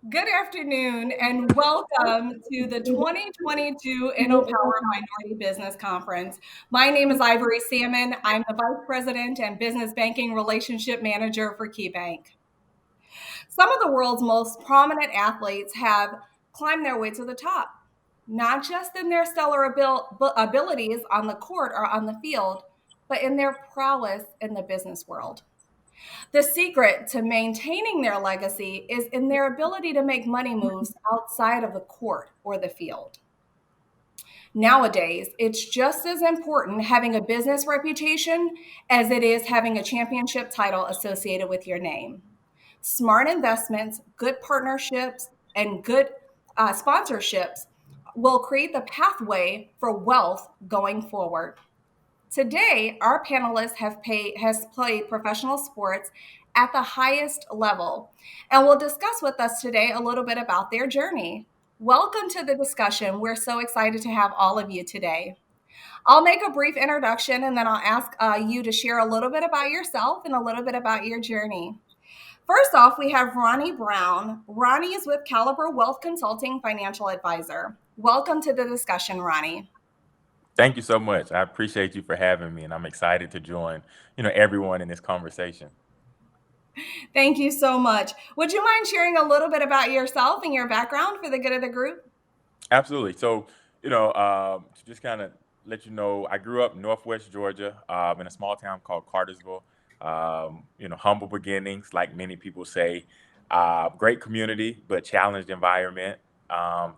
Good afternoon and welcome to the 2022 InnoPower Minority Business Conference. My name is Ivory Salmon. I'm the Vice President and Business Banking Relationship Manager for KeyBank. Some of the world's most prominent athletes have climbed their way to the top, not just in their stellar abilities on the court or on the field, but in their prowess in the business world. The secret to maintaining their legacy is in their ability to make money moves outside of the court or the field. Nowadays, it's just as important having a business reputation as it is having a championship title associated with your name. Smart investments, good partnerships, and good sponsorships will create the pathway for wealth going forward. Today, our panelists has played professional sports at the highest level and will discuss with us today a little bit about their journey. Welcome to the discussion. We're so excited to have all of you today. I'll make a brief introduction and then I'll ask you to share a little bit about yourself and a little bit about your journey. First off, we have Ronnie Brown. Ronnie is with Caliber Wealth Consulting Financial Advisor. Welcome to the discussion, Ronnie. Thank you so much. I appreciate you for having me, and I'm excited to join, everyone in this conversation. Thank you so much. Would you mind sharing a little bit about yourself and your background for the good of the group? Absolutely. So, to just kind of let you know, I grew up in Northwest Georgia, in a small town called Cartersville. Humble beginnings, like many people say. Great community, but challenged environment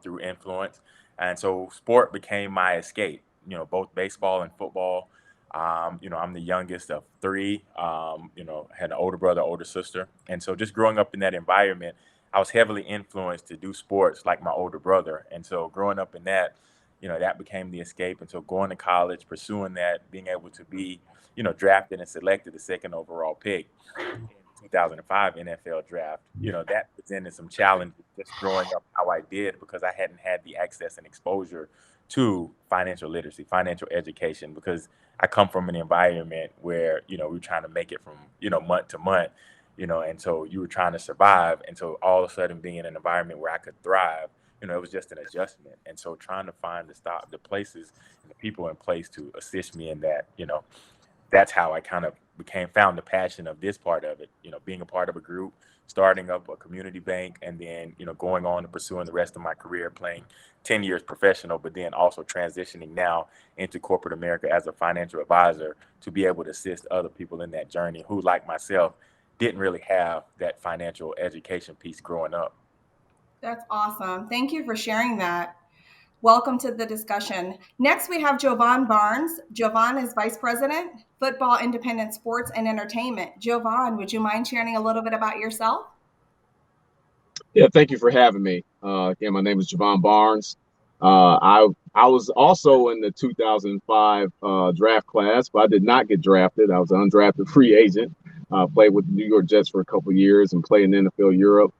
through influence. And so sport became my escape, both baseball and football. I'm the youngest of three, had an older brother, older sister. And so just growing up in that environment, I was heavily influenced to do sports like my older brother. And so growing up in that, that became the escape. And so going to college, pursuing that, being able to be, drafted and selected the second overall pick in 2005 NFL draft, that presented some challenges just growing up how I did because I hadn't had the access and exposure to financial literacy, financial education, because I come from an environment where, we were trying to make it from, month to month, and so you were trying to survive. And so all of a sudden being in an environment where I could thrive, it was just an adjustment. And so trying to find the places and the people in place to assist me in that, that's how I kind of found the passion of this part of it, being a part of a group, starting up a community bank, and then, going on and pursuing the rest of my career, playing 10 years professional, but then also transitioning now into corporate America as a financial advisor to be able to assist other people in that journey who, like myself, didn't really have that financial education piece growing up. That's awesome. Thank you for sharing that. Welcome to the discussion. Next, we have Jovan Barnes. Jovan is Vice President, Football, Independent Sports, and Entertainment. Jovan, would you mind sharing a little bit about yourself? Yeah, thank you for having me. Again, my name is Jovan Barnes. I was also in the 2005 draft class, but I did not get drafted. I was an undrafted free agent. Played with the New York Jets for a couple of years and played in NFL Europe.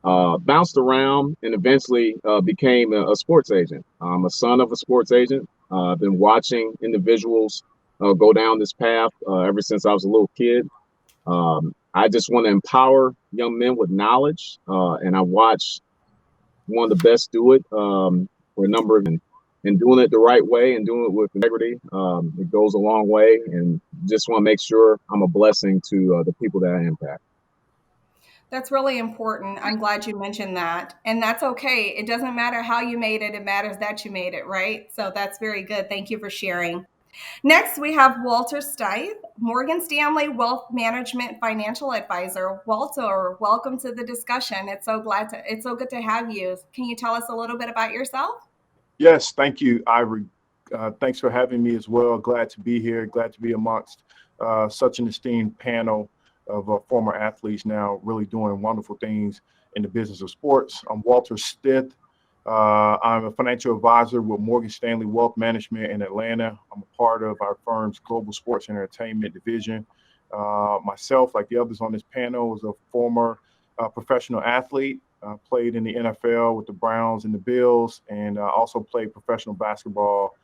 Bounced around and eventually became a sports agent. I'm a son of a sports agent. I've been watching individuals go down this path ever since I was a little kid. I just want to empower young men with knowledge, and I watch one of the best do it for a number of and doing it the right way and doing it with integrity. It goes a long way, and just want to make sure I'm a blessing to the people that I impact. That's really important. I'm glad you mentioned that. And that's okay. It doesn't matter how you made it, it matters that you made it, right? So that's very good. Thank you for sharing. Next, we have Walter Steiff, Morgan Stanley Wealth Management Financial Advisor. Walter, welcome to the discussion. It's so good to have you. Can you tell us a little bit about yourself? Yes, thank you, Ivory. Thanks for having me as well. Glad to be here. Glad to be amongst such an esteemed panel of former athletes now really doing wonderful things in the business of sports. I'm Walter Stith. I'm a financial advisor with Morgan Stanley Wealth Management in Atlanta. I'm a part of our firm's global sports and entertainment division. Myself, like the others on this panel, was a former professional athlete. Played in the NFL with the Browns and the Bills, and also played professional basketball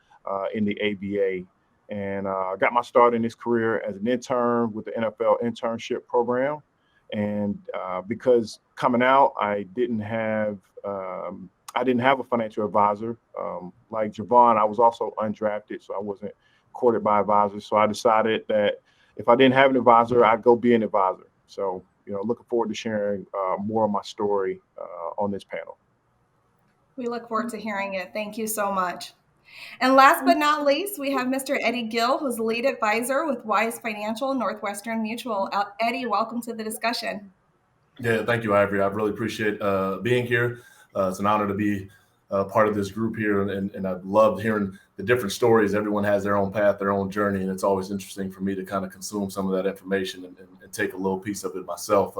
in the ABA. And got my start in this career as an intern with the NFL internship program. And because coming out, I didn't have a financial advisor. Like Javon, I was also undrafted, so I wasn't courted by advisors. So I decided that if I didn't have an advisor, I'd go be an advisor. So, looking forward to sharing more of my story on this panel. We look forward to hearing it. Thank you so much. And last but not least, we have Mr. Eddie Gill, who's lead advisor with Wise Financial, Northwestern Mutual. Eddie, welcome to the discussion. Yeah, thank you, Ivory. I really appreciate being here. It's an honor to be part of this group here, and I've loved hearing the different stories. Everyone has their own path, their own journey, and it's always interesting for me to kind of consume some of that information and take a little piece of it myself.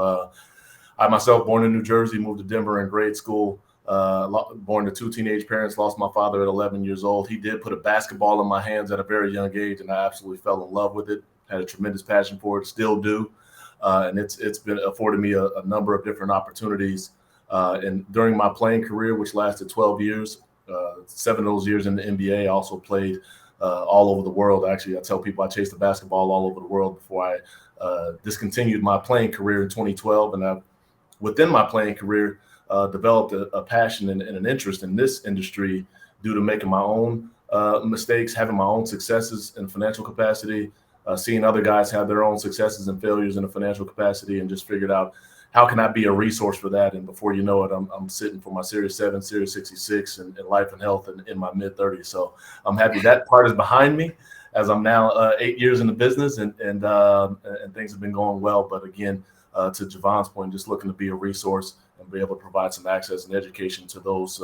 I myself, born in New Jersey, moved to Denver in grade school. Born to two teenage parents, lost my father at 11 years old. He did put a basketball in my hands at a very young age, and I absolutely fell in love with it. Had a tremendous passion for it, still do. And it's been afforded me a number of different opportunities. And during my playing career, which lasted 12 years, 7 of those years in the NBA, I also played all over the world. Actually, I tell people I chased the basketball all over the world before I discontinued my playing career in 2012. And within my playing career, developed a passion and an interest in this industry due to making my own mistakes, having my own successes in financial capacity, seeing other guys have their own successes and failures in a financial capacity, and just figured out how can I be a resource for that. And before you know it, I'm sitting for my Series 7, Series 66 in life and health in my mid-30s. So I'm happy that part is behind me, as I'm now 8 years in the business, and things have been going well. But again, to Javon's point, just looking to be a resource and be able to provide some access and education to those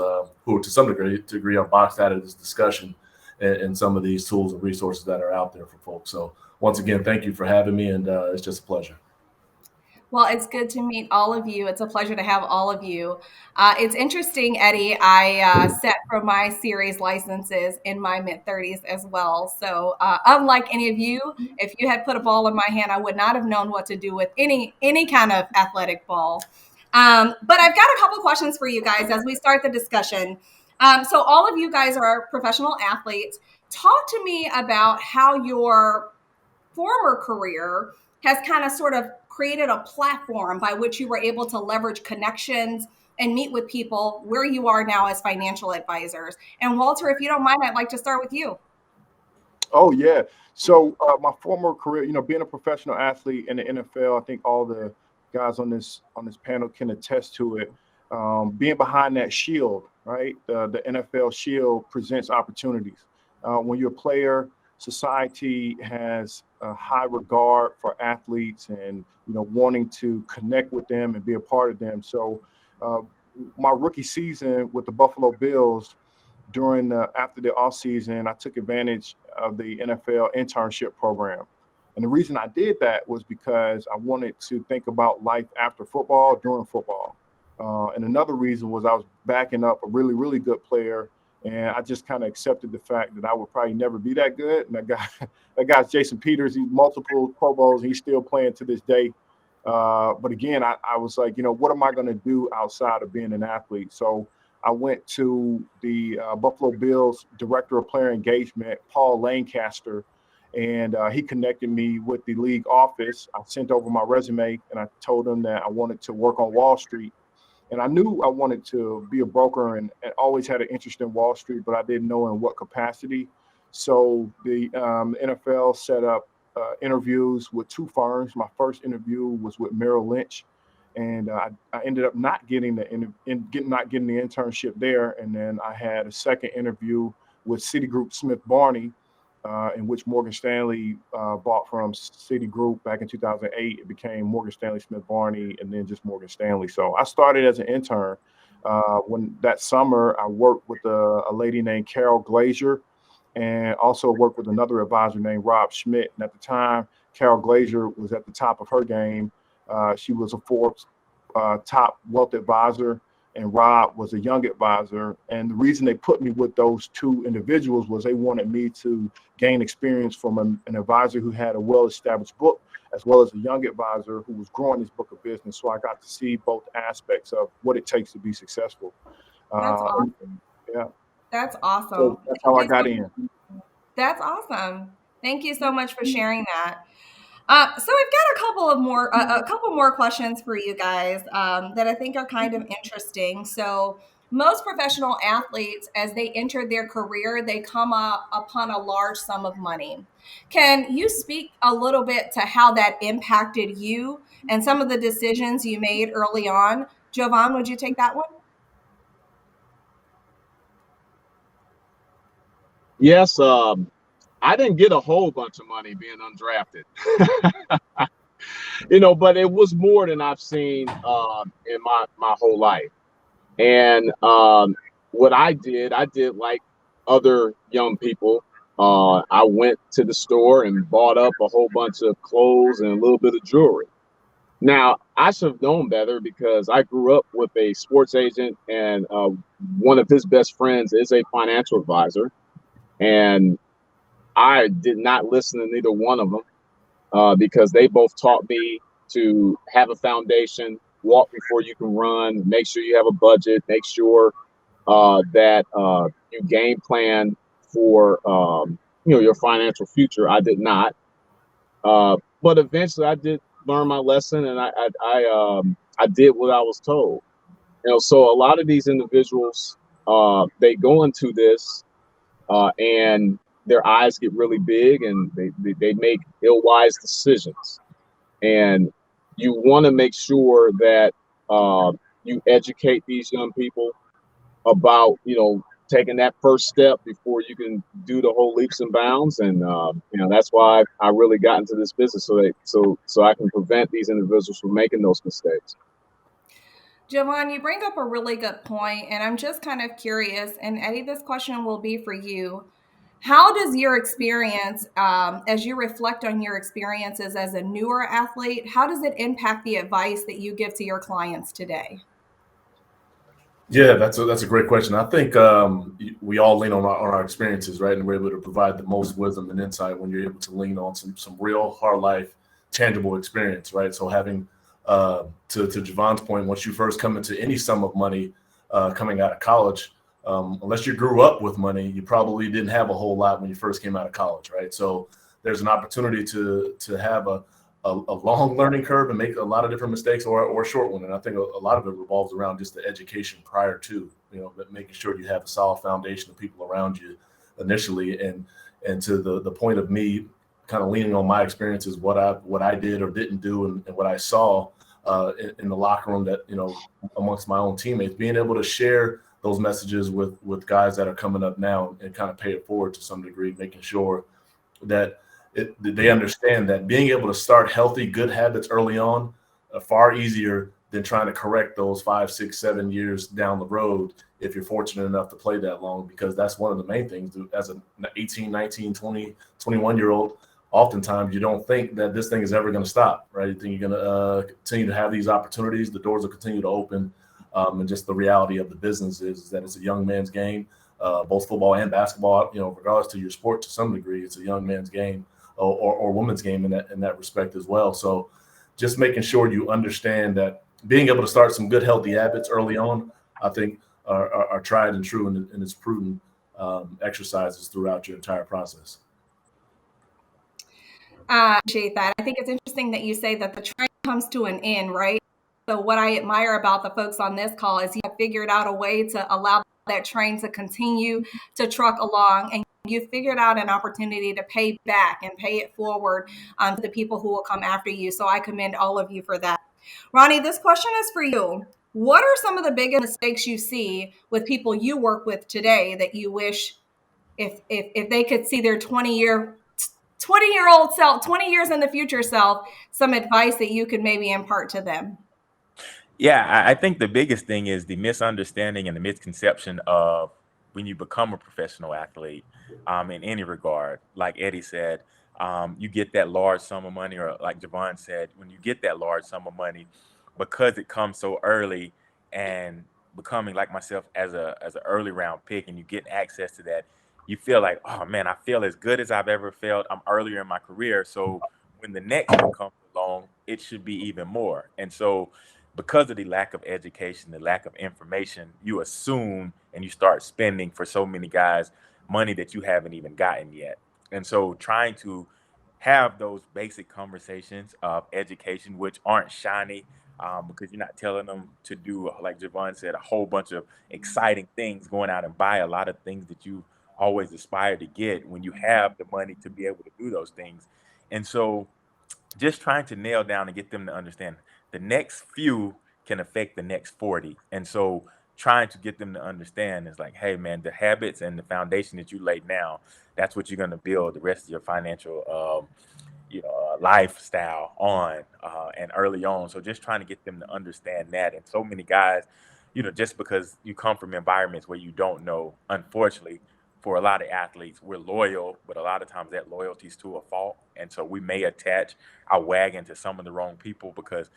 who, to some degree, are boxed out of this discussion and some of these tools and resources that are out there for folks. So once again, thank you for having me, and it's just a pleasure. Well, it's good to meet all of you. It's a pleasure to have all of you. It's interesting, Eddie. I set for my series licenses in my mid-30s as well. So unlike any of you, if you had put a ball in my hand, I would not have known what to do with any kind of athletic ball. But I've got a couple questions for you guys as we start the discussion. So all of you guys are professional athletes. Talk to me about how your former career has kind of sort of created a platform by which you were able to leverage connections and meet with people where you are now as financial advisors. And Walter, if you don't mind, I'd like to start with you. Oh, yeah. So my former career, being a professional athlete in the NFL, I think all the guys on this panel can attest to it. Being behind that shield, right? The NFL shield presents opportunities. When you're a player, society has a high regard for athletes and, wanting to connect with them and be a part of them. So my rookie season with the Buffalo Bills, after the offseason, I took advantage of the NFL internship program. And the reason I did that was because I wanted to think about life after football, during football. And another reason was I was backing up a really, really good player. And I just kind of accepted the fact that I would probably never be that good. And that guy's Jason Peters. He's multiple Pro Bowls. He's still playing to this day. But again, I was like, what am I going to do outside of being an athlete? So I went to the Buffalo Bills director of player engagement, Paul Lancaster, and he connected me with the league office. I sent over my resume and I told him that I wanted to work on Wall Street. And I knew I wanted to be a broker and always had an interest in Wall Street, but I didn't know in what capacity. So the NFL set up interviews with two firms. My first interview was with Merrill Lynch, and I ended up not getting the internship there. And then I had a second interview with Citigroup Smith Barney, in which Morgan Stanley bought from Citigroup back in 2008. It became Morgan Stanley Smith Barney, and then just Morgan Stanley. So I started as an intern. When that summer, I worked with a lady named Carol Glazier, and also worked with another advisor named Rob Schmidt. And at the time, Carol Glazier was at the top of her game. She was a Forbes top wealth advisor, and Rob was a young advisor. And the reason they put me with those two individuals was they wanted me to gain experience from an advisor who had a well-established book, as well as a young advisor who was growing his book of business. So I got to see both aspects of what it takes to be successful. That's awesome. Yeah. That's awesome. So that's how I got in. That's awesome. Thank you so much for sharing that. So we've got a couple more questions for you guys that I think are kind of interesting. So most professional athletes, as they enter their career, they come up upon a large sum of money. Can you speak a little bit to how that impacted you and some of the decisions you made early on? Jovan, would you take that one? Yes, I didn't get a whole bunch of money being undrafted, but it was more than I've seen in my whole life. And what I did like other young people. I went to the store and bought up a whole bunch of clothes and a little bit of jewelry. Now, I should have known better because I grew up with a sports agent, and one of his best friends is a financial advisor. And I did not listen to neither one of them because they both taught me to have a foundation, walk before you can run, make sure you have a budget, make sure that you game plan for your financial future. I did not, but eventually I did learn my lesson, and I did what I was told. So a lot of these individuals they go into this and their eyes get really big, and they make ill-wise decisions. And you want to make sure that you educate these young people about taking that first step before you can do the whole leaps and bounds. And that's why I really got into this business, so I can prevent these individuals from making those mistakes. Jovan, you bring up a really good point, and I'm just kind of curious. And Eddie, this question will be for you. How does your experience, as you reflect on your experiences as a newer athlete, how does it impact the advice that you give to your clients today? Yeah, that's a great question. I think we all lean on our experiences, right? And we're able to provide the most wisdom and insight when you're able to lean on some real hard life, tangible experience, right? So having to Javon's point, once you first come into any sum of money coming out of college, unless you grew up with money, you probably didn't have a whole lot when you first came out of college, right? So there's an opportunity to have a long learning curve and make a lot of different mistakes, or a short one. And I think a lot of it revolves around just the education prior to, but making sure you have a solid foundation of people around you initially. And to the point of me kind of leaning on my experiences, what I did or didn't do, and what I saw in the locker room, that, amongst my own teammates, being able to share those messages with guys that are coming up now and kind of pay it forward to some degree, making sure that they understand that being able to start healthy, good habits early on are far easier than trying to correct those 5, 6, 7 years down the road if you're fortunate enough to play that long, because that's one of the main things. As an 18, 19, 20, 21-year-old, oftentimes you don't think that this thing is ever going to stop, right? You think you're going to continue to have these opportunities, the doors will continue to open, and just the reality of the business is that it's a young man's game, both football and basketball, regardless to your sport to some degree, it's a young man's game. Or women's game in that respect as well. So just making sure you understand that being able to start some good, healthy habits early on, I think are tried and true, and it's prudent exercises throughout your entire process. I appreciate that. I think it's interesting that you say that the train comes to an end, right? So what I admire about the folks on this call is you have figured out a way to allow that train to continue to truck along, and you figured out an opportunity to pay back and pay it forward to the people who will come after you. So I commend all of you for that. Ronnie, this question is for you. What are some of the biggest mistakes you see with people you work with today that you wish if they could see their 20-year-old self, 20 years in the future self, some advice that you could maybe impart to them? Yeah, I think the biggest thing is the misunderstanding and the misconception of when you become a professional athlete, in any regard. Like Eddie said, you get that large sum of money, or like Javon said, when you get that large sum of money, because it comes so early, and becoming like myself as an early round pick, and you get access to that, you feel like, oh man, I feel as good as I've ever felt. I'm earlier in my career, so when the next one comes along, it should be even more. And so, because of the lack of education, the lack of information, you assume and you start spending for so many guys money that you haven't even gotten yet. And so trying to have those basic conversations of education, which aren't shiny, because you're not telling them to do, like Javon said, a whole bunch of exciting things, going out and buy a lot of things that you always aspire to get when you have the money to be able to do those things. And so just trying to nail down and get them to understand the next few can affect the next 40. And so trying to get them to understand is like, hey man, the habits and the foundation that you laid now, that's what you're going to build the rest of your financial lifestyle on, and early on. So just trying to get them to understand that. And so many guys, just because you come from environments where you don't know, unfortunately, for a lot of athletes, we're loyal, but a lot of times that loyalty is to a fault. And so we may attach our wagon to some of the wrong people because,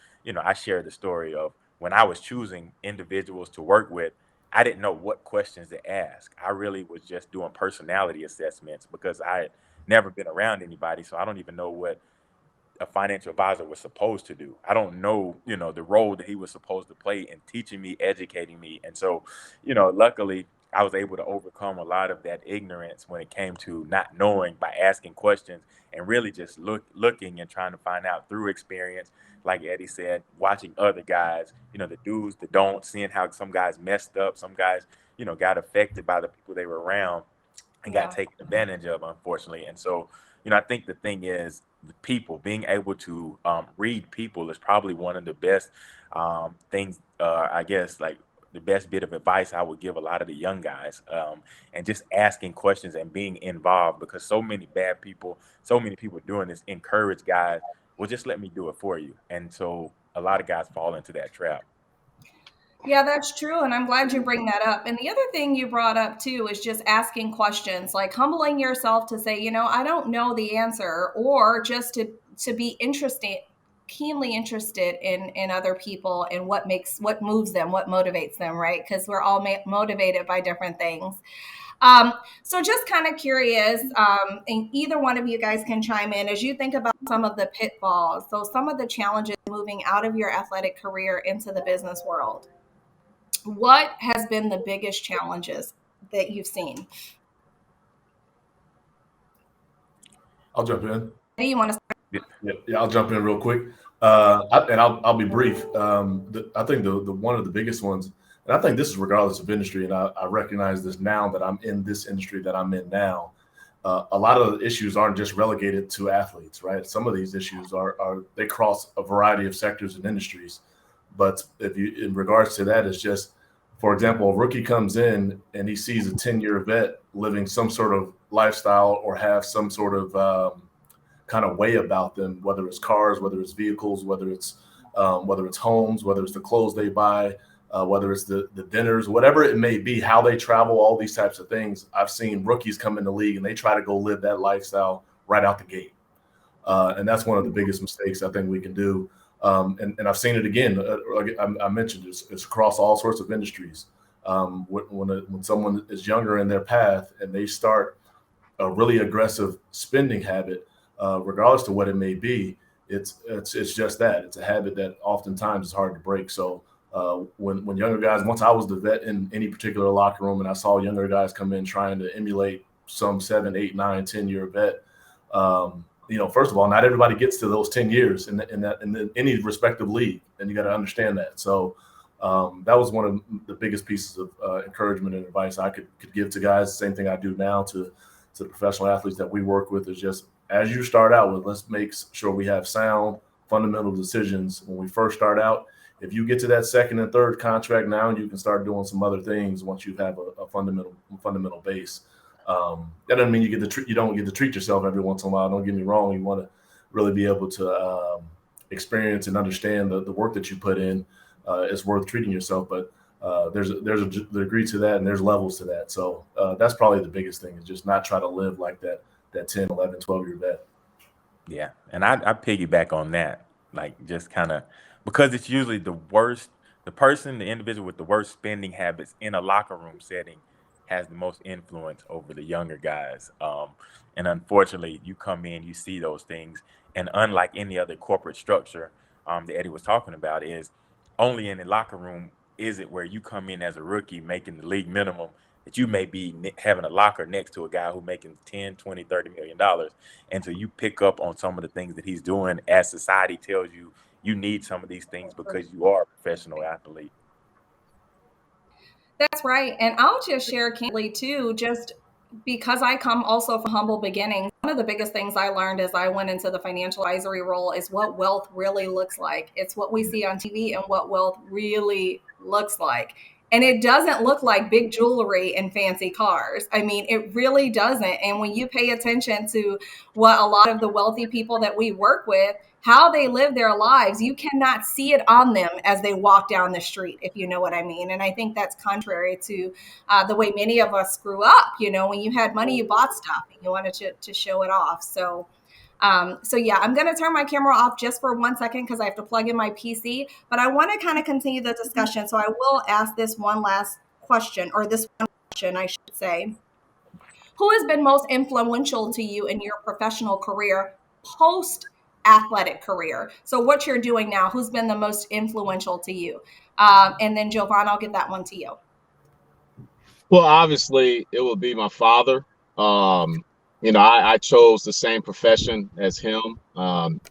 I shared the story of when I was choosing individuals to work with, I didn't know what questions to ask. I really was just doing personality assessments because I had never been around anybody. So I don't even know what a financial advisor was supposed to do. I don't know, the role that he was supposed to play in teaching me, educating me. And so, luckily I was able to overcome a lot of that ignorance when it came to not knowing by asking questions and really just looking and trying to find out through experience. Like Eddie said, watching other guys, the do's, the don'ts, seeing how some guys messed up, some guys, got affected by the people they were around and got Yeah. taken advantage of, unfortunately. And so, I think the thing is, the people being able to read people is probably one of the best things. I guess like the best bit of advice I would give a lot of the young guys, and just asking questions and being involved because so many bad people, so many people doing this encourage guys. Well, just let me do it for you, and so a lot of guys fall into that trap. Yeah, that's true. And I'm glad you bring that up. And the other thing you brought up too is just asking questions, like humbling yourself to say, I don't know the answer, or just to be interested, keenly interested in other people and what moves them, what motivates them, right? Because we're all motivated by different things. So just kind of curious, and either one of you guys can chime in as you think about some of the pitfalls. So some of the challenges moving out of your athletic career into the business world. What has been the biggest challenges that you've seen? I'll jump in. Do you want to Yeah, I'll jump in real quick, I'll be brief. I think the one of the biggest ones, and I think this is regardless of industry, and I recognize this now that I'm in this industry that I'm in now. A lot of the issues aren't just relegated to athletes, right? Some of these issues are they cross a variety of sectors and industries. But if you, in regards to that, it's just, for example, a rookie comes in and he sees a 10-year vet living some sort of lifestyle or have some sort of kind of way about them, whether it's cars, whether it's vehicles, whether it's homes, whether it's the clothes they buy, whether it's the dinners, whatever it may be, how they travel, all these types of things. I've seen rookies come in the league and they try to go live that lifestyle right out the gate. And that's one of the biggest mistakes I think we can do. And I've seen it again. I mentioned it's across all sorts of industries. When someone is younger in their path and they start a really aggressive spending habit, regardless to what it may be, it's just that. It's a habit that oftentimes is hard to break. So when younger guys, once I was the vet in any particular locker room and I saw younger guys come in trying to emulate some 7, 8, 9, 10-year vet, first of all, not everybody gets to those 10 years in any respective league, and you got to understand that. So that was one of the biggest pieces of encouragement and advice I could give to guys. The same thing I do now to the professional athletes that we work with is just, as you start out with, let's make sure we have sound, fundamental decisions when we first start out. If you get to that second and third contract now, you can start doing some other things once you have a fundamental base. That doesn't mean you don't get to treat yourself every once in a while. Don't get me wrong. You want to really be able to experience and understand the work that you put in is worth treating yourself. But there's a degree to that and there's levels to that. So that's probably the biggest thing, is just not try to live like that 10, 11, 12-year vet. Yeah. And I piggyback on that, like just kind of, because it's usually the individual with the worst spending habits in a locker room setting has the most influence over the younger guys. And unfortunately, you come in, you see those things. And unlike any other corporate structure that Eddie was talking about, is only in the locker room is it where you come in as a rookie making the league minimum that you may be having a locker next to a guy who's making 10, 20, 30 million dollars. And so you pick up on some of the things that he's doing as society tells you you need some of these things because you are a professional athlete. That's right. And I'll just share candidly too, just because I come also from humble beginnings, one of the biggest things I learned as I went into the financial advisory role is what wealth really looks like. It's what we see on TV and what wealth really looks like. And it doesn't look like big jewelry and fancy cars. I mean, it really doesn't. And when you pay attention to what a lot of the wealthy people that we work with, how they live their lives, you cannot see it on them as they walk down the street, if you know what I mean. And I think that's contrary to the way many of us grew up. You know, when you had money, you bought stuff and you wanted to show it off. So yeah, I'm going to turn my camera off just for 1 second because I have to plug in my PC, but I want to kind of continue the discussion. So I will ask this one last question, or this one question, I should say. Who has been most influential to you in your professional career post athletic career? So what you're doing now, who's been the most influential to you? And then Jovan, I'll get that one to you. Well, obviously, it would be my father. I chose the same profession as him.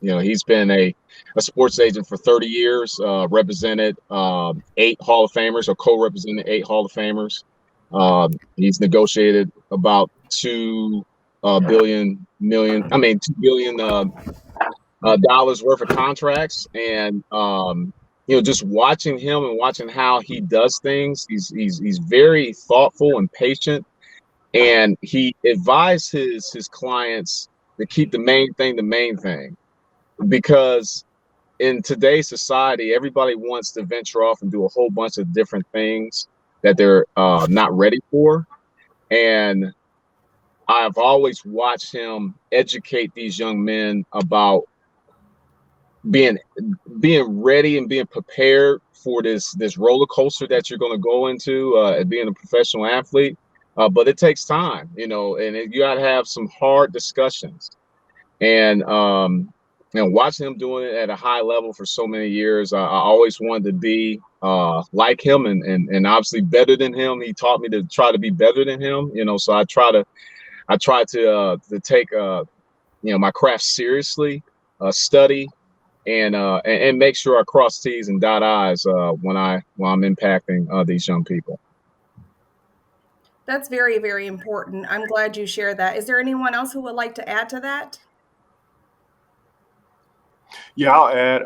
He's been a sports agent for 30 years, represented 8 Hall of Famers, or co-represented 8 Hall of Famers. He's negotiated about $2 billion dollars worth of contracts, and just watching him and watching how he does things, he's very thoughtful and patient, and he advised his clients to keep the main thing, because in today's society, everybody wants to venture off and do a whole bunch of different things that they're not ready for. And I've always watched him educate these young men about being ready and being prepared for this roller coaster that you're going to go into being a professional athlete. But it takes time, and you got to have some hard discussions. And watching him doing it at a high level for so many years, I always wanted to be like him, and obviously better than him. He taught me to try to be better than him, so I try to take my craft seriously, study, and make sure I cross T's and dot I's when I'm impacting these young people. That's very, very important. I'm glad you shared that. Is there anyone else who would like to add to that? Yeah, I'll add.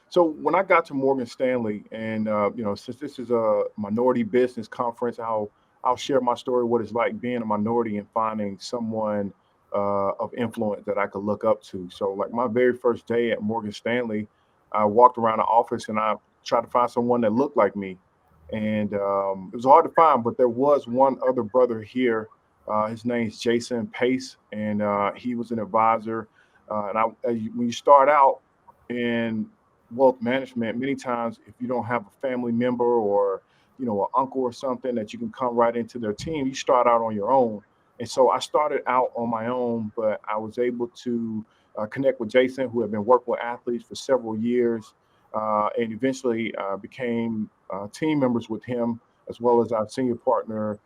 So when I got to Morgan Stanley, and since this is a minority business conference, I'll share my story, what it's like being a minority and finding someone of influence that I could look up to. So like my very first day at Morgan Stanley, I walked around the office and I tried to find someone that looked like me. And it was hard to find, but there was one other brother here. His name's Jason Pace, and he was an advisor. When you start out in wealth management, many times if you don't have a family member or an uncle or something that you can come right into their team, you start out on your own. And so I started out on my own, but I was able to connect with Jason, who had been working with athletes for several years, and eventually became team members with him, as well as our senior partner,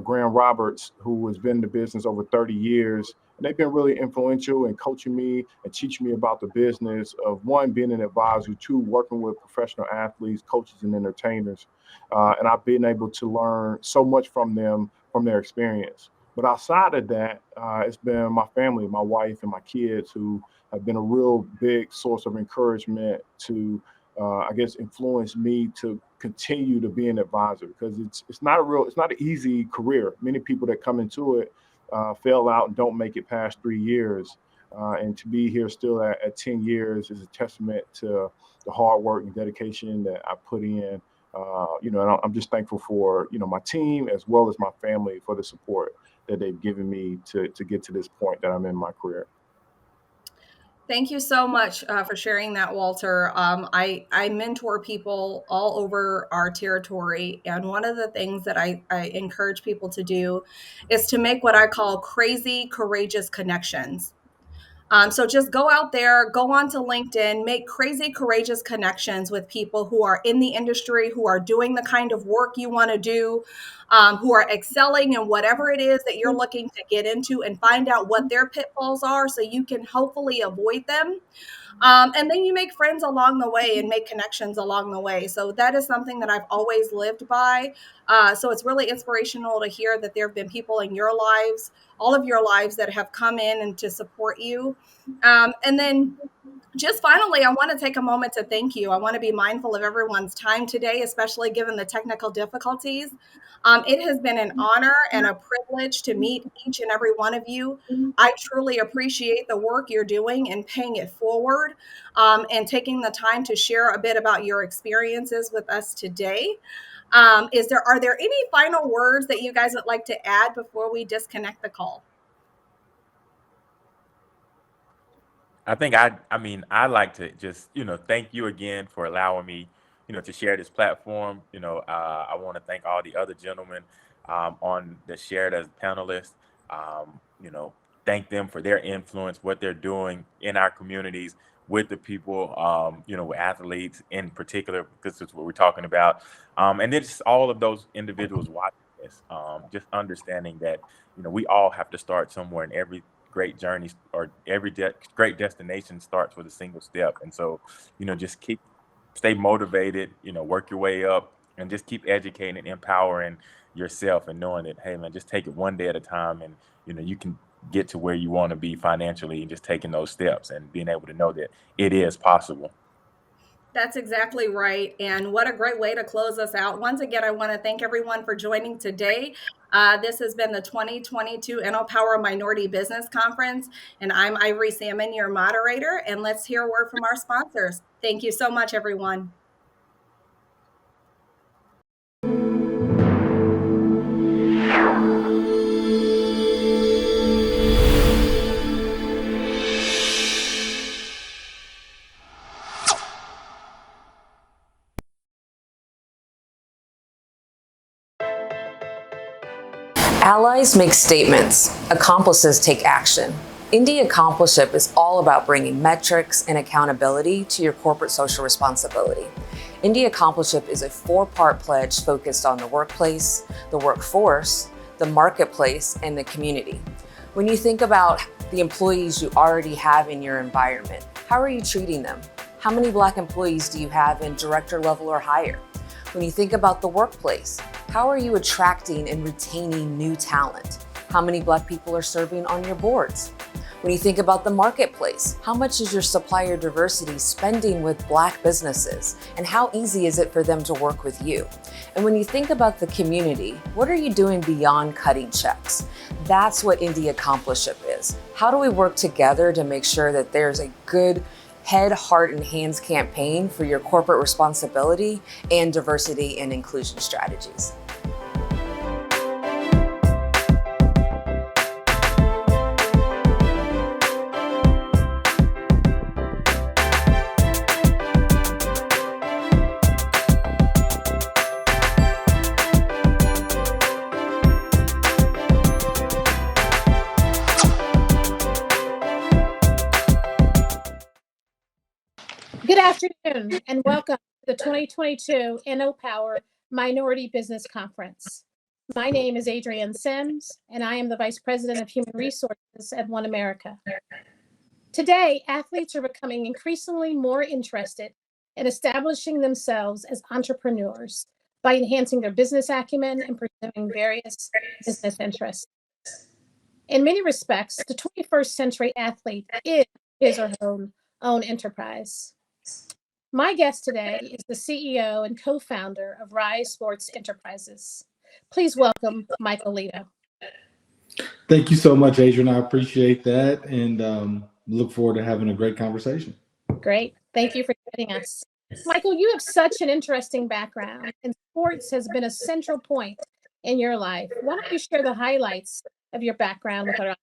Graham Roberts, who has been in the business over 30 years. And they've been really influential in coaching me and teaching me about the business of, one, being an advisor, two, working with professional athletes, coaches, and entertainers. And I've been able to learn so much from them, from their experience. But outside of that, it's been my family, my wife and my kids, who have been a real big source of encouragement to, influence me to continue to be an advisor, because it's not an easy career. Many people that come into it fail out and don't make it past 3 years. And to be here still at 10 years is a testament to the hard work and dedication that I put in. And I'm just thankful for, my team as well as my family for the support that they've given me to get to this point that I'm in my career. Thank you so much for sharing that, Walter. I mentor people all over our territory, and one of the things that I encourage people to do is to make what I call crazy, courageous connections. So just go out there, go onto LinkedIn, make crazy, courageous connections with people who are in the industry, who are doing the kind of work you want to do, who are excelling in whatever it is that you're looking to get into, and find out what their pitfalls are so you can hopefully avoid them. And then you make friends along the way and make connections along the way. So that is something that I've always lived by. So it's really inspirational to hear that there have been people in your lives, all of your lives, that have come in and to support you. And then just finally, I want to take a moment to thank you. I want to be mindful of everyone's time today, especially given the technical difficulties. It has been an honor and a privilege to meet each and every one of you. I truly appreciate the work you're doing and paying it forward, and taking the time to share a bit about your experiences with us today. Are there any final words that you guys would like to add before we disconnect the call? I'd like to just, thank you again for allowing me, to share this platform. I want to thank all the other gentlemen on the shared as panelists. Um, you know, thank them for their influence, what they're doing in our communities with the people, with athletes in particular, because that's what we're talking about. And then just all of those individuals watching this, just understanding that, we all have to start somewhere, and every great journey or every great destination starts with a single step. And so, just stay motivated, work your way up, and just keep educating and empowering yourself, and knowing that, hey man, just take it one day at a time, and you can get to where you want to be financially, and just taking those steps and being able to know that it is possible. That's exactly right. And what a great way to close us out. Once again, I want to thank everyone for joining today. This has been the 2022 InnoPower Minority Business Conference, and I'm Ivory Salmon, your moderator. And let's hear a word from our sponsors. Thank you so much, everyone. Allies make statements, accomplices take action. Indie Accompliship is all about bringing metrics and accountability to your corporate social responsibility. Indie Accompliship is a 4-part pledge focused on the workplace, the workforce, the marketplace, and the community. When you think about the employees you already have in your environment, how are you treating them? How many Black employees do you have in director level or higher? When you think about the workplace, how are you attracting and retaining new talent? How many Black people are serving on your boards? When you think about the marketplace, how much is your supplier diversity spending with Black businesses? And how easy is it for them to work with you? And when you think about the community, what are you doing beyond cutting checks? That's what Indie Accompliship is. How do we work together to make sure that there's a good head, heart, and hands campaign for your corporate responsibility and diversity and inclusion strategies? Good afternoon and welcome to the 2022 InnoPower Minority Business Conference. My name is Adrienne Sims, and I am the Vice President of Human Resources at One America. Today, athletes are becoming increasingly more interested in establishing themselves as entrepreneurs by enhancing their business acumen and pursuing various business interests. In many respects, the 21st century athlete is his or her own enterprise. My guest today is the CEO and co-founder of Rise Sports Enterprises. Please welcome Michael Lito. Thank you so much, Adrian. I appreciate that, and look forward to having a great conversation. Great. Thank you for joining us. Michael, you have such an interesting background, and sports has been a central point in your life. Why don't you share the highlights of your background with our audience?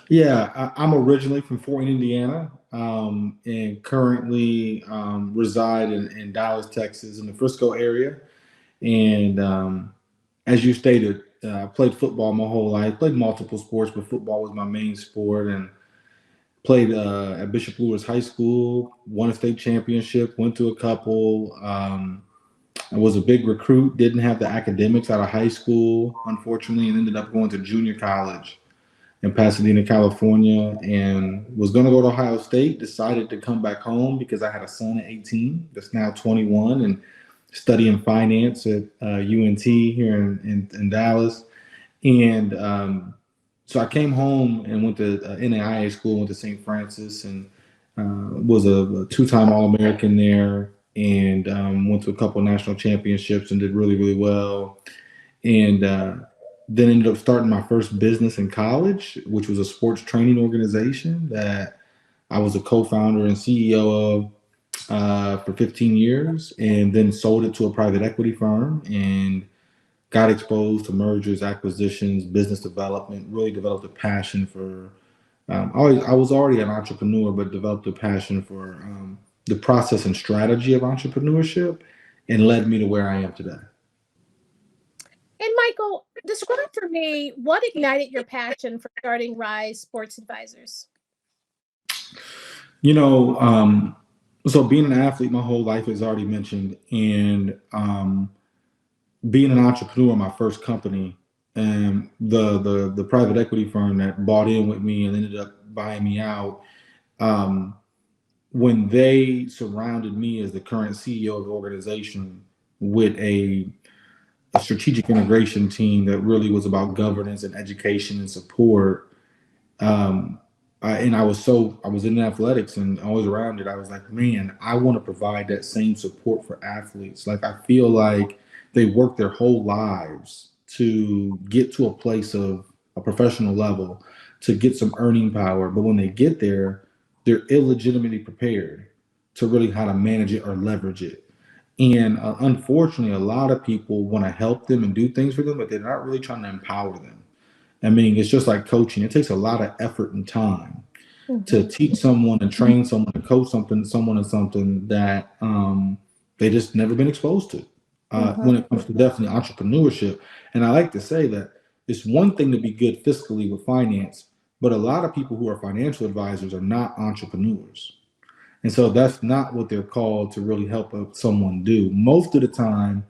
Yeah, I'm originally from Fort Wayne, Indiana, and currently reside in Dallas, Texas, in the Frisco area. And as you stated, I played football my whole life, played multiple sports, but football was my main sport. And played at Bishop Lewis High School, won a state championship, went to a couple. I was a big recruit, didn't have the academics out of high school, unfortunately, and ended up going to junior college in Pasadena, California, and was going to go to Ohio State. Decided to come back home because I had a son at 18 that's now 21 and studying finance at UNT here in Dallas. And so I came home and went to NAIA school, went to St. Francis, and was a two-time All-American there, and went to a couple national championships and did really, really well. And then ended up starting my first business in college, which was a sports training organization that I was a co-founder and CEO of for 15 years, and then sold it to a private equity firm and got exposed to mergers, acquisitions, business development, really developed a passion for, I was already an entrepreneur, but developed a passion for the process and strategy of entrepreneurship, and led me to where I am today. And Michael, describe for me what ignited your passion for starting Rise Sports Advisors. You know, so being an athlete my whole life, as already mentioned, and being an entrepreneur, my first company, and the private equity firm that bought in with me and ended up buying me out, when they surrounded me as the current CEO of the organization with a strategic integration team that really was about governance and education and support. I was in athletics and I was around it. I was like, man, I want to provide that same support for athletes. Like, I feel like they work their whole lives to get to a place of a professional level, to get some earning power. But when they get there, they're illegitimately prepared to really how to manage it or leverage it. And unfortunately, a lot of people want to help them and do things for them, but they're not really trying to empower them. I mean, it's just like coaching. It takes a lot of effort and time to teach someone and train someone to coach someone in something that they just never been exposed to when it comes to definitely entrepreneurship. And I like to say that it's one thing to be good fiscally with finance, but a lot of people who are financial advisors are not entrepreneurs. And so that's not what they're called to really help someone do. Most of the time,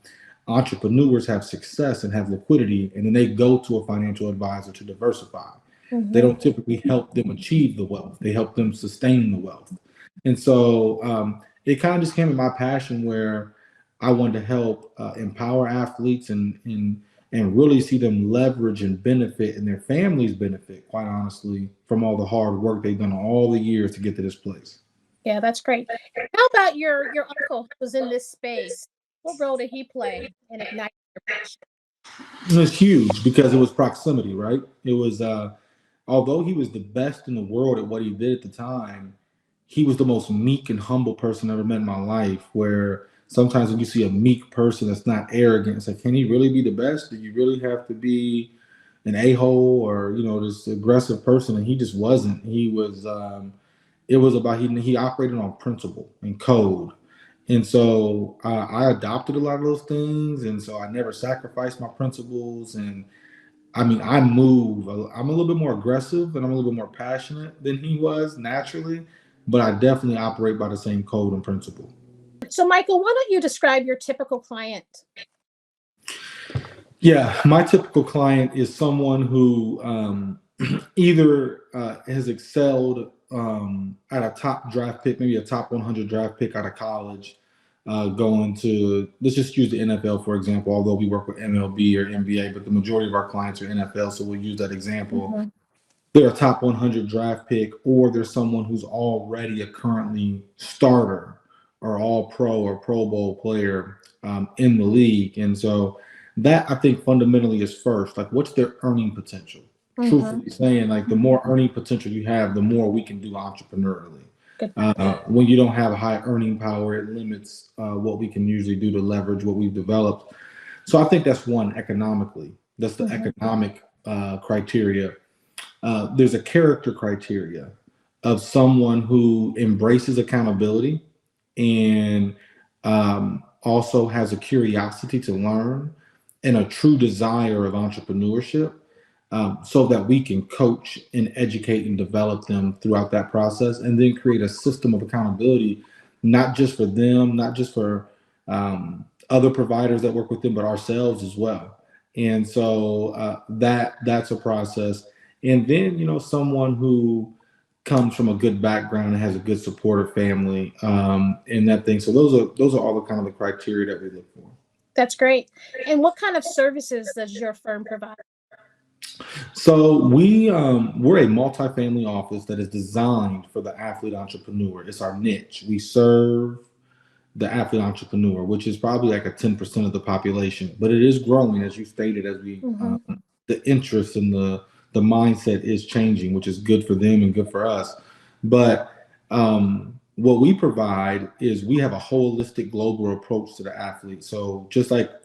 entrepreneurs have success and have liquidity, and then they go to a financial advisor to diversify. They don't typically help them achieve the wealth. They help them sustain the wealth. And so it kind of just came in my passion where I wanted to help empower athletes and really see them leverage and benefit, and their families benefit, quite honestly, from all the hard work they've done all the years to get to this place. Yeah, that's great. How about your uncle who was in this space? What role did he play in igniting your passion? It was huge because it was proximity, right? It was, although he was the best in the world at what he did at the time, he was the most meek and humble person I ever met in my life, where sometimes when you see a meek person that's not arrogant, it's like, can he really be the best? Do you really have to be an a-hole or, this aggressive person? And he just wasn't. He was, it was about, he operated on principle and code. And so I adopted a lot of those things. And so I never sacrificed my principles. And I mean, I'm a little bit more aggressive and I'm a little bit more passionate than he was naturally, but I definitely operate by the same code and principle. So Michael, why don't you describe your typical client? Yeah, my typical client is someone who either has excelled at a top draft pick, maybe a top 100 draft pick out of college, going to, let's just use the NFL, for example, although we work with MLB or NBA, but the majority of our clients are NFL, so we'll use that example. They're a top 100 draft pick, or there's someone who's already a currently starter or all pro or Pro Bowl player in the league. And so that, I think, fundamentally is first, like, what's their earning potential? Truthfully saying, like, the more earning potential you have, the more we can do entrepreneurially. When you don't have a high earning power, it limits what we can usually do to leverage what we've developed. So I think that's one, economically. That's the economic criteria. There's a character criteria of someone who embraces accountability and also has a curiosity to learn and a true desire of entrepreneurship. so that we can coach and educate and develop them throughout that process, and then create a system of accountability, not just for them, not just for other providers that work with them, but ourselves as well. And so that's a process. And then, someone who comes from a good background and has a good supportive family, and that thing. So those are all the kind of the criteria that we look for. That's great. And what kind of services does your firm provide? So we're a multifamily office that is designed for the athlete entrepreneur. It's our niche. We serve the athlete entrepreneur, which is probably like a 10% of the population, but it is growing, as you stated, as we the interest and the mindset is changing, which is good for them and good for us. But what we provide is we have a holistic global approach to the athlete. So just like,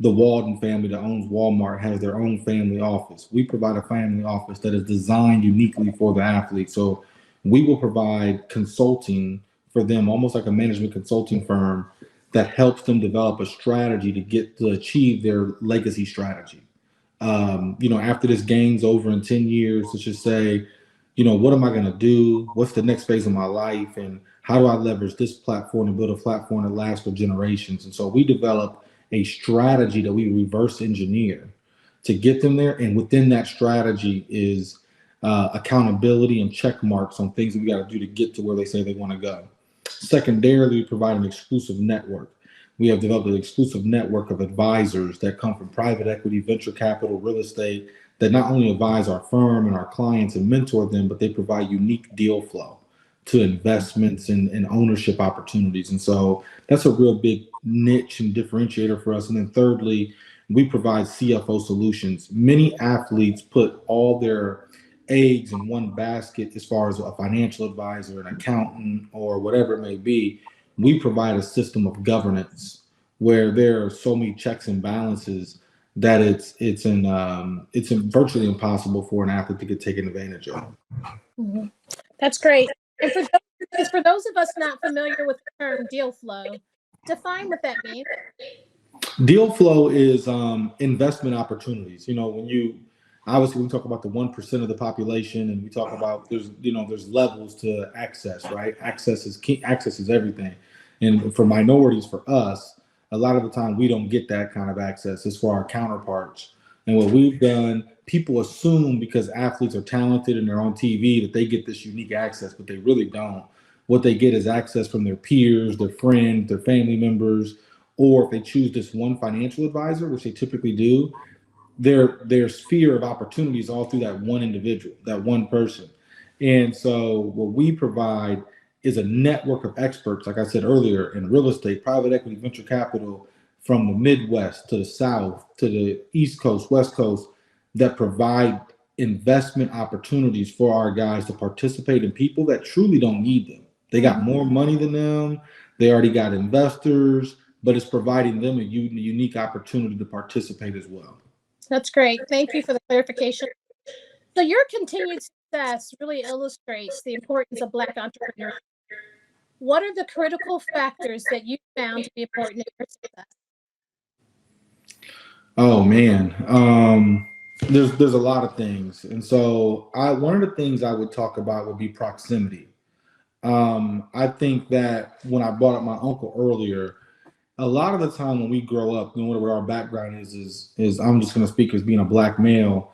the Walden family that owns Walmart has their own family office, we provide a family office that is designed uniquely for the athlete. So we will provide consulting for them, almost like a management consulting firm that helps them develop a strategy to achieve their legacy strategy. After this game's over in 10 years, let's just say, what am I going to do? What's the next phase of my life? And how do I leverage this platform to build a platform that lasts for generations? And so we develop a strategy that we reverse engineer to get them there. And within that strategy is accountability and check marks on things that we got to do to get to where they say they want to go. Secondarily, we provide an exclusive network. We have developed an exclusive network of advisors that come from private equity, venture capital, real estate, that not only advise our firm and our clients and mentor them, but they provide unique deal flow to investments and ownership opportunities. And so that's a real big niche and differentiator for us. And then thirdly, we provide CFO solutions. Many athletes put all their eggs in one basket as far as a financial advisor, an accountant, or whatever it may be. We provide a system of governance where there are so many checks and balances that it's virtually impossible for an athlete to get taken advantage of. That's great. And for those of us not familiar with the term deal flow, define what that means. Deal flow is investment opportunities. Obviously we talk about the 1% of the population, and we talk about there's levels to access, right? Access is key. Access is everything. And for minorities, for us, a lot of the time we don't get that kind of access. It's for our counterparts. And what we've done, people assume because athletes are talented and they're on TV that they get this unique access, but they really don't. What they get is access from their peers, their friends, their family members, or if they choose this one financial advisor, which they typically do, their sphere of opportunities all through that one individual, that one person. And so what we provide is a network of experts, like I said earlier, in real estate, private equity, venture capital, from the Midwest to the South to the East Coast, West Coast, that provide investment opportunities for our guys to participate in people that truly don't need them. They got more money than them. They already got investors, but it's providing them a unique opportunity to participate as well. That's great. Thank you for the clarification. So your continued success really illustrates the importance of Black entrepreneurs. What are the critical factors that you found to be important in your success? Oh man, there's a lot of things, and so one of the things I would talk about would be proximity. I think that when I brought up my uncle earlier, a lot of the time when we grow up, whatever our background is I'm just going to speak as being a Black male.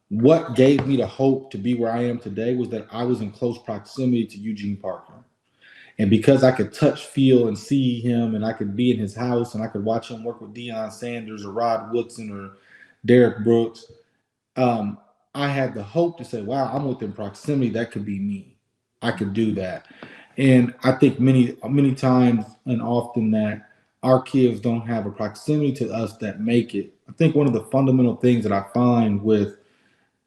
What gave me the hope to be where I am today was that I was in close proximity to Eugene Parker. And because I could touch, feel, and see him, and I could be in his house, and I could watch him work with Deion Sanders or Rod Woodson or Derek Brooks, I had the hope to say, wow, I'm within proximity. That could be me. I could do that. And I think many times and often that our kids don't have a proximity to us that make it. I think one of the fundamental things that I find with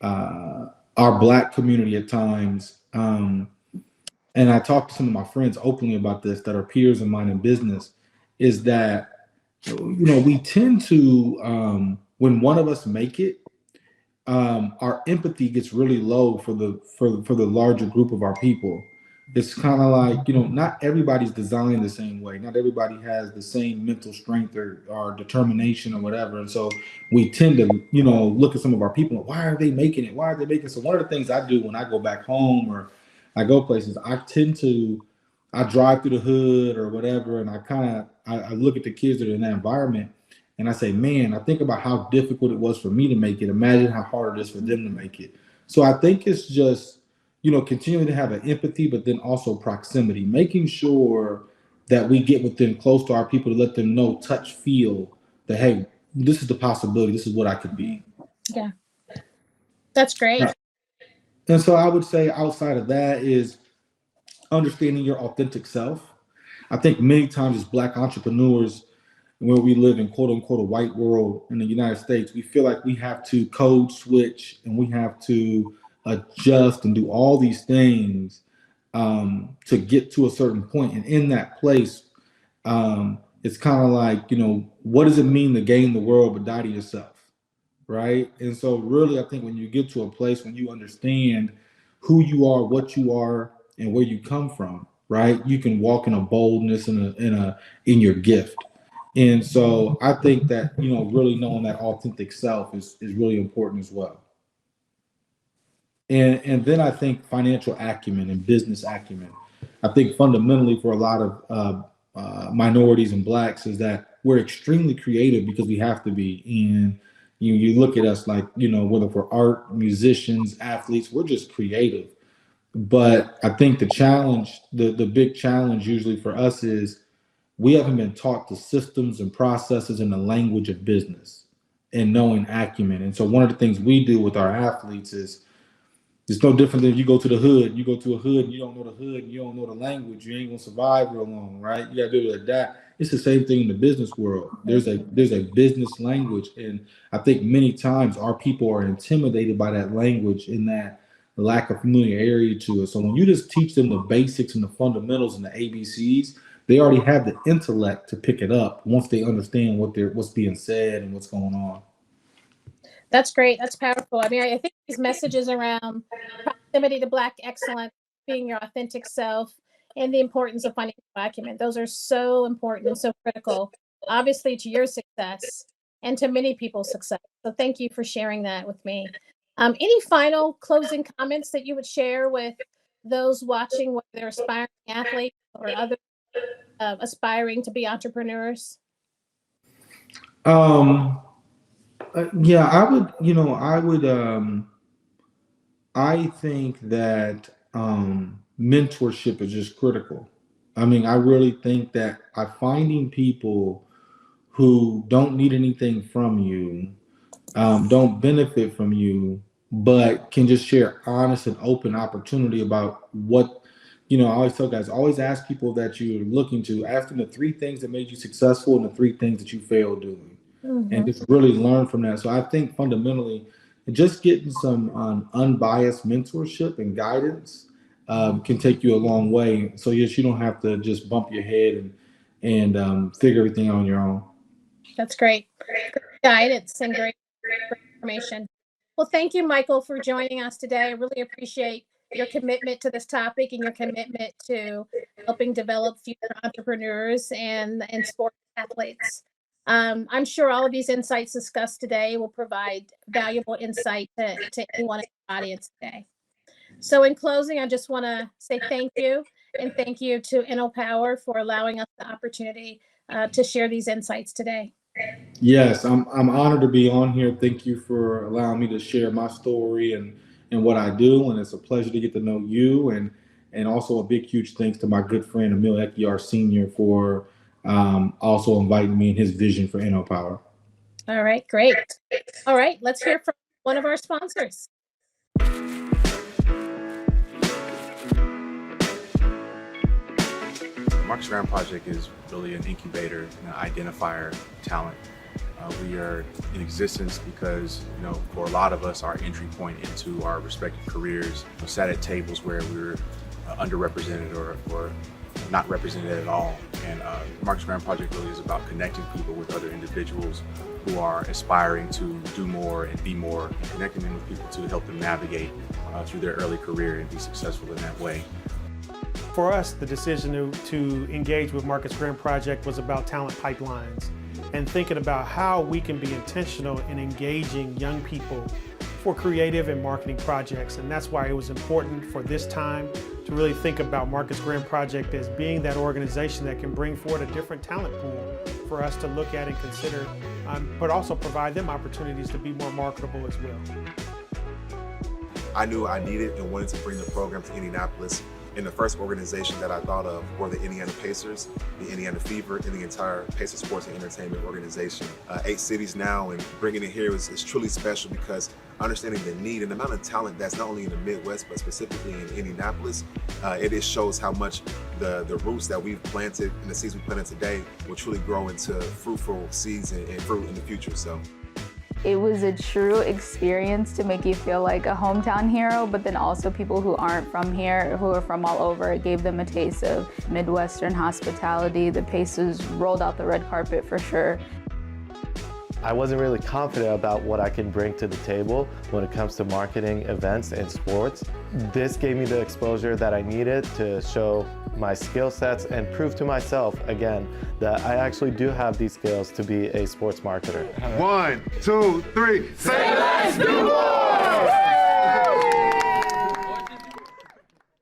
our Black community at times, and I talk to some of my friends openly about this that are peers of mine in business, is that, we tend to, when one of us make it, our empathy gets really low for the larger group of our people. It's kind of like, not everybody's designed the same way. Not everybody has the same mental strength or determination or whatever. And so we tend to, look at some of our people. Why are they making it? Why are they making it? So one of the things I do when I go back home or I go places, I drive through the hood or whatever. And I look at the kids that are in that environment and I say, man, I think about how difficult it was for me to make it. Imagine how hard it is for them to make it. So I think it's just, continuing to have an empathy, but then also proximity, making sure that we get within close to our people to let them know, touch, feel that, hey, this is the possibility. This is what I could be. Yeah, that's great. Right. And so I would say outside of that is understanding your authentic self. I think many times as Black entrepreneurs, where we live in quote unquote a white world in the United States, we feel like we have to code switch and we have to adjust and do all these things to get to a certain point. And in that place, it's kind of like, what does it mean to gain the world but die to yourself? Right. And so really, I think when you get to a place when you understand who you are, what you are, and where you come from, right, you can walk in a boldness in your gift. And so I think that, really knowing that authentic self is really important as well. And then I think financial acumen and business acumen. I think fundamentally for a lot of minorities and Blacks is that we're extremely creative because we have to be. And you look at us like, whether we're art, musicians, athletes, we're just creative. But I think the challenge, the big challenge usually for us is we haven't been taught the systems and processes and the language of business and knowing acumen. And so one of the things we do with our athletes is it's no different than if you go to the hood. You go to a hood and you don't know the hood and you don't know the language. You ain't gonna survive real long, right? You gotta be able to adapt. It's the same thing in the business world. There's a business language, and I think many times our people are intimidated by that language and that lack of familiarity to it. So when you just teach them the basics and the fundamentals and the ABCs, they already have the intellect to pick it up once they understand what's being said and what's going on. That's great. That's powerful. I mean, I think these messages around proximity to Black excellence, being your authentic self, and the importance of financial acumen, those are so important and so critical, obviously, to your success and to many people's success. So thank you for sharing that with me. Any final closing comments that you would share with those watching, whether they're aspiring athletes or other aspiring to be entrepreneurs? Yeah, I think that mentorship is just critical. I mean, I really think that finding people who don't need anything from you, don't benefit from you, but can just share honest and open opportunity about what, I always tell guys, always ask people that you're looking to, ask them the 3 things that made you successful and the 3 things that you failed doing. Mm-hmm. And just really learn from that. So I think fundamentally, just getting some unbiased mentorship and guidance can take you a long way. So yes, you don't have to just bump your head and figure everything out on your own. That's great. Great guidance and great information. Well, thank you, Michael, for joining us today. I really appreciate your commitment to this topic and your commitment to helping develop future entrepreneurs and sports athletes. I'm sure all of these insights discussed today will provide valuable insight to anyone in the audience today. So in closing, I just want to say thank you, and thank you to InnoPower for allowing us the opportunity to share these insights today. Yes, I'm honored to be on here. Thank you for allowing me to share my story and what I do, and it's a pleasure to get to know you, and also a big huge thanks to my good friend Emil Ekiar Sr. for also inviting me in his vision for InnoPower. All right, great. All right, let's hear from one of our sponsors. Marcus Graham Project is really an incubator and an identifier of talent. We are in existence because, for a lot of us, our entry point into our respective careers sat at tables where we were underrepresented or not represented at all. And the Marcus Graham Project really is about connecting people with other individuals who are aspiring to do more and be more, and connecting them with people to help them navigate through their early career and be successful in that way. For us, the decision to engage with Marcus Graham Project was about talent pipelines and thinking about how we can be intentional in engaging young people for creative and marketing projects. And that's why it was important for this time to really think about Marcus Graham Project as being that organization that can bring forward a different talent pool for us to look at and consider, but also provide them opportunities to be more marketable as well. I knew I needed and wanted to bring the program to Indianapolis. And the first organization that I thought of were the Indiana Pacers, the Indiana Fever, and the entire Pacer Sports and Entertainment organization. 8 cities now, and bringing it here is truly special because understanding the need and the amount of talent that's not only in the Midwest, but specifically in Indianapolis, it shows how much the roots that we've planted and the seeds we planted today will truly grow into fruitful seeds and fruit in the future. So. It was a true experience to make you feel like a hometown hero, but then also people who aren't from here, who are from all over. It gave them a taste of Midwestern hospitality. The Pacers rolled out the red carpet for sure. I wasn't really confident about what I can bring to the table when it comes to marketing, events, and sports. This gave me the exposure that I needed to show my skill sets and prove to myself again that I actually do have these skills to be a sports marketer. 1, 2, 3, say let's do more!